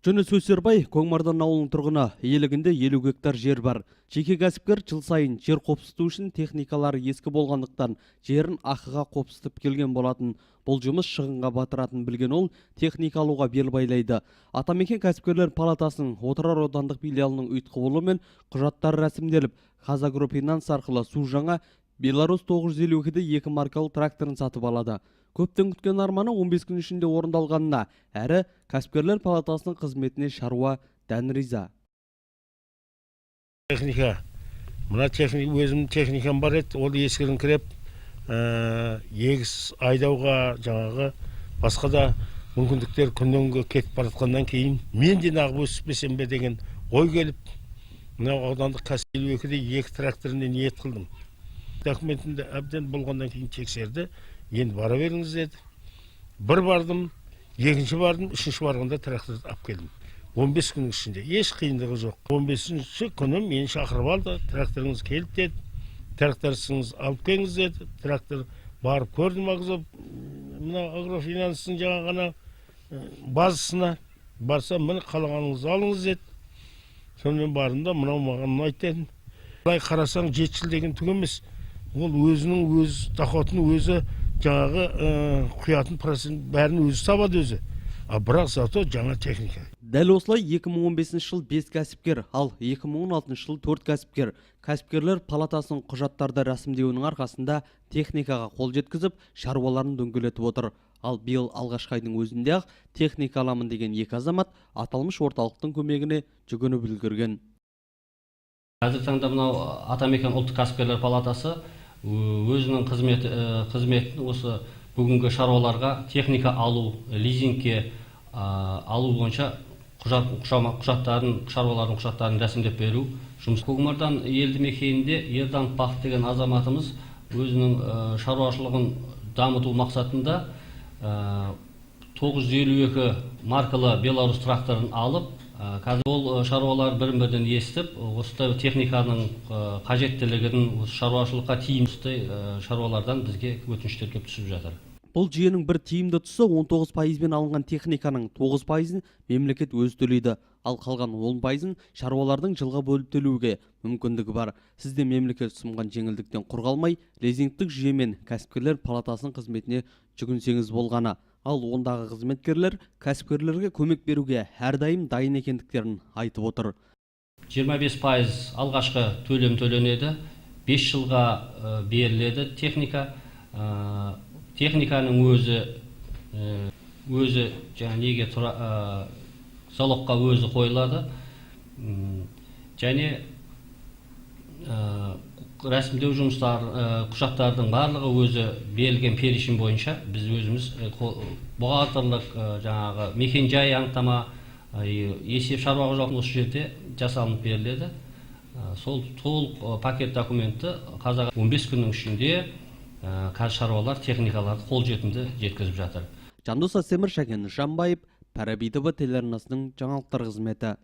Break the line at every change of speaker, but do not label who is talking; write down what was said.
Жөнес Өсербай Көңмардан ауылының тұрғыны, иелігінде 50 гектар жер бар. Жеке кәсіпкер жыл сайын жер қопсыту үшін техникалары ескі болғандықтан жерін ақыға қопсытып келген болатын. Бұл жұмыс шығынға батыратын білген ол техника алуға бел байлайды. Атамекен кәсіпкерлер палатасының Отырар аудандық филиалының ұйытқы болуымен құжаттары рәсімделіп, Қазагрофинанс арқылы су жаңа Беларусь 952-ді 2 маркалы тракторын сатып алады. Көптен күткен арманы 15 күн ішінде орындалғанына, әрі кәсіпкерлер палатасының қызметіне шаруа дән риза.
Техника, мына техника, өзімнің техникам бар еді, ол ескіріңкіреп, егіс айдауға, жаңағы басқа да мүмкіндіктер күннен кетіп баратқаннан кейін, мен де нағып өсіппесем бе деген ой келіп, мына аудандық Қазагро-52-де 2 тракторына ниет қылдым. Документінде әбден болғаннан кейін тексерді, енді бара беріңіз деді. Бір бардым, екінші бардым, үшінші барғанда тракторды алып келдім. 15 күннің ішінде еш қиындығы жоқ. 15-ші күні мені шақырып алды, тракторыңыз келіп деді. Тракторыңыз алып келіңіз деді. Трактор барып көрдім ағызып, мына агрофинанстың жаңа ғана базасына барсам, міне қалағаныңызды алыңыз деді. Сонымен барында мынау маған ұнайды. Былай қарасаң 7 жыл деген түк емес. Ол өзінің өз доходын өзі жаңағы құятын процент бәрін өзі табады өзі. Бірақ зато жаңа техника.
Дәл осылай 2015 жыл 5 кәсіпкер, ал 2016 жыл 4 кәсіпкер. Кәсіпкерлер палатасының құжаттарды рәсімдеуінің арқасында техникаға қол жеткізіп, шаруаларын дөңгелетіп отыр. Ал биыл алғашқы айдың өзінде ақ техника аламын деген 2 азамат аталмыш орталықтың көмегіне жүгініп үлгерген.
Қазір таңда мынау Атамекен ұлттық кәсіпкерлер палатасы өзінің қызметін осы бүгінгі шаруаларға техника алу, лизингке алу бойынша шаруалардың құжаттарын рәсімдеп беру жұмыс. Көкмардан елді мекенінде Ердан Бақыт деген азаматымыз өзінің шаруашылығын дамыту мақсатында 952 маркалы Беларусь тракторын алып, қазір ол шаруалар бірін-бірден естіп, осы техниканың қажеттілігін, шаруашылыққа тиімді шаруалардан бізге өтініштер келіп түсіп жатыр.
Бұл жүйенің бір тиімді тұсы 19%-бен алынған техниканың 9%-ын мемлекет өзі төлейді, ал қалған 10%-ын шаруалардың жылға бөліп төлеуге мүмкіндігі бар. Сізде мемлекет ұсынған жеңілдіктен құр қалмай, лизингтік жүйемен кәсіпкерлер палатасының қызметіне жүгінсеңіз болғаны. Ал ондағы қызметкерлер кәсіпкерлерге көмек беруге әрдайым дайын екендіктерін айтып отыр.
25% алғашқы төлем төленеді, 5 жылға беріледі техника. Техниканың өзі неге залогқа өзі қойылады. Және рәсімдеу жұмыстар, құжаттардың барлығы өзі берілген перечень бойынша біз өзіміз бухгалтерлік жаңағы мекен-жай анықтама, есеп шаруа қожалығының осы жерде жасалынып беріледі. Сол толық пакет документті Қазақ 15 күннің ішінде қазір шаруалар техникаларды қолжетімді жеткізіп жатыр.
Жандос Асемір, Шәкен Жанбаев, Парабиді телеарнасының жаңалықтар қызметі.